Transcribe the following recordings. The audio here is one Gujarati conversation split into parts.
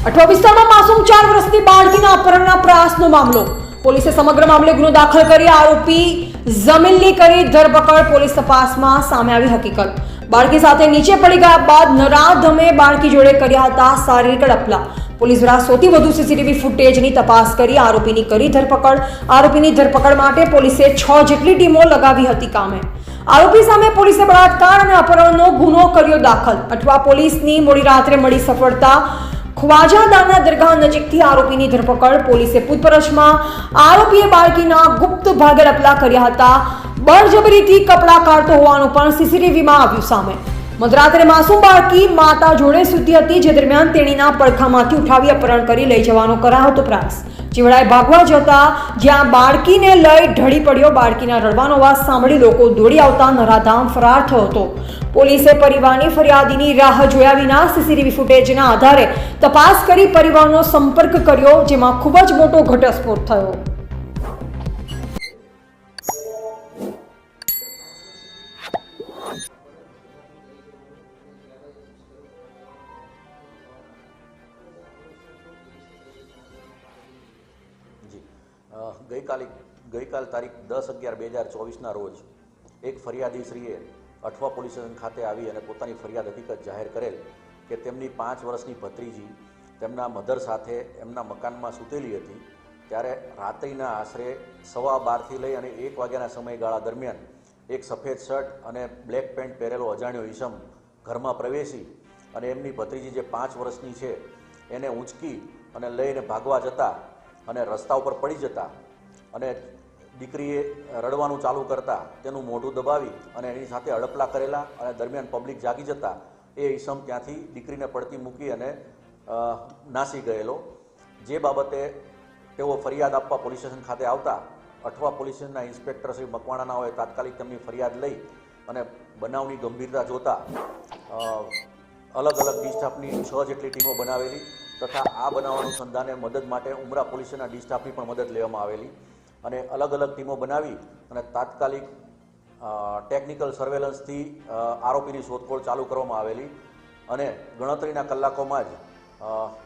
અઠવા વિસ્તારમાં માસૂમ 4 વર્ષની બાળકીના અપહરણના પ્રયાસનો મામલો. પોલીસે સમગ્ર મામલે ગુનો દાખલ કરી આરોપી જમીનની કરી ધરપકડ. પોલીસ તપાસમાં સામે આવી હકીકત. બાળકી સાથે નીચે પડી ગયા બાદ નરાધમે બાળકી જોડે કર્યા હતા શારીરિક ડપલા. પોલીસ દ્વારા સૌથી વધુ સીસીટીવી ફૂટેજની તપાસ કરી આરોપીની કરી ધરપકડ. આરોપીની ધરપકડ માટે પોલીસે 6 જેટલી ટીમો લગાવી હતી કામે. આરોપી સામે પોલીસે બળાત્કાર અને અપહરણનો ગુનો કર્યો દાખલ. અઠવા પોલીસની મોડી રાત્રે મળી સફળતા. ખ્વાજાદારના દરગાહ નજીકથી આરોપીની ધરપકડ. પોલીસે પૂછપરછમાં આરોપીએ બાળકીના ગુપ્ત ભાગે ડપલા કર્યા હતા. બળજબરીથી કપડાં કાઢતો હોવાનું પણ સીસીટીવીમાં આવ્યું સામે. મધરાત્રે માસૂમ બાળકી માતા જોડે સૂતી હતી, જે દરમિયાન તેણીના પડખામાંથી ઉઠાવી અપહરણ કરી લઈ જવાનો કરાયો હતો પ્રયાસ. જીવડાએ ભાગવા જતા જ્યાં બાળકીને લઈ ઢળી પડ્યો. બાળકીના રડવાનો અવાજ સાંભળી લોકો દોડી આવતા નરાધામ ફરાર થયો હતો. પોલીસે પરિવારની ફરિયાદીની રાહ જોયા વિના સીસીટીવી ફૂટેજના આધારે તપાસ કરી પરિવારનો સંપર્ક કર્યો, જેમાં ખૂબ જ મોટો ઘટસ્ફોટ થયો. ગઈકાલ તારીખ 10/11/2024ના રોજ એક ફરિયાદીશ્રીએ અઠવા પોલીસ સ્ટેશન ખાતે આવી અને પોતાની ફરિયાદ હકીકત જાહેર કરેલ કે તેમની 5 વર્ષની ભત્રીજી તેમના મધર સાથે એમના મકાનમાં સૂતેલી હતી. ત્યારે રાત્રિના આશરે 12:15થી લઈ અને 1 વાગ્યાના સમયગાળા દરમિયાન એક સફેદ શર્ટ અને બ્લેક પેન્ટ પહેરેલો અજાણ્યો ઈસમ ઘરમાં પ્રવેશી અને એમની ભત્રીજી જે 5 વર્ષની છે એને ઊંચકી અને લઈને ભાગવા જતા અને રસ્તા ઉપર પડી જતા અને દીકરીએ રડવાનું ચાલુ કરતા તેનું મોઢું દબાવી અને એની સાથે અડપલા કરેલા અને દરમિયાન પબ્લિક જાગી જતા એ ઈસમ ત્યાંથી દીકરીને પડતી મૂકી અને નાસી ગયેલો. જે બાબતે તેઓ ફરિયાદ આપવા પોલીસ સ્ટેશન ખાતે આવતા અઠવા પોલીસ સ્ટેશનના ઇન્સ્પેક્ટર શ્રી મકવાણાનાઓએ તાત્કાલિક તેમની ફરિયાદ લઈ અને બનાવની ગંભીરતા જોતા અલગ અલગ ડી સ્ટાફની 6 જેટલી ટીમો બનાવેલી તથા આ બનાવ અનુસંધાને મદદ માટે ઉમરા પોલીસ સ્ટેશનના ડી સ્ટાફની પણ મદદ લેવામાં આવેલી અને અલગ અલગ ટીમો બનાવી અને તાત્કાલિક ટેકનિકલ સર્વેલન્સથી આરોપીની શોધખોળ ચાલુ કરવામાં આવેલી અને ગણતરીના કલાકોમાં જ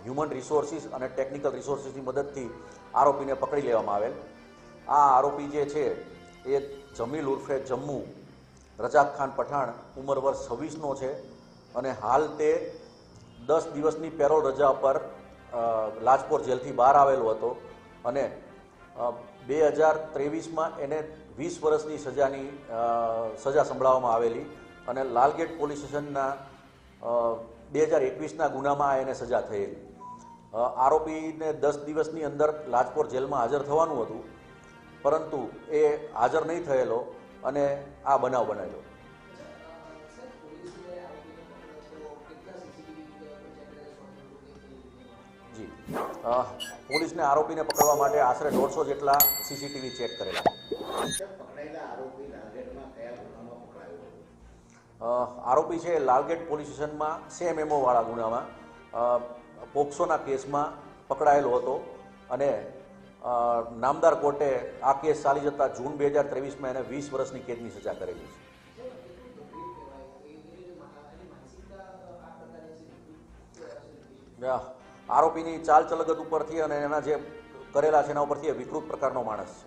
હ્યુમન રિસોર્સિસ અને ટેકનિકલ રિસોર્સિસની મદદથી આરોપીને પકડી લેવામાં આવેલ. આ આરોપી જે છે એ જમીલ ઉર્ફે જમ્મુ રજાક ખાન પઠાણ ઉંમર વર્ષ 26નો છે અને હાલ તે 10 દિવસની પેરોલ રજા પર લાજપોર જેલથી બહાર આવેલો હતો અને 2023માં એને 20 વર્ષની સજા સંભળાવવામાં આવેલી અને લાલગેટ પોલીસ સ્ટેશનના 2021ના ગુનામાં એને સજા થયેલી. આરોપીને 10 દિવસની અંદર લાજપોર જેલમાં હાજર થવાનું હતું, પરંતુ એ હાજર નહીં થયેલો અને આ બનાવ બનેલો. પોલીસને આરોપીને પકડવા માટે આશરે 150 જેટલા સીસીટીવી ચેક કરેલા. આરોપી છે લાલગેટ પોલીસ સ્ટેશનમાં સેમ એમઓ વાળા ગુનામાં પોક્સોના કેસમાં પકડાયેલો હતો અને નામદાર કોર્ટે આ કેસ ચાલી જતા જૂન 2023માં એને 20 વર્ષની કેદની સજા કરેલી છે. આરોપીની ચાલ ચલગત ઉપરથી અને એના જે કરેલા છે એના ઉપરથી વિકૃત પ્રકારનો માણસ છે.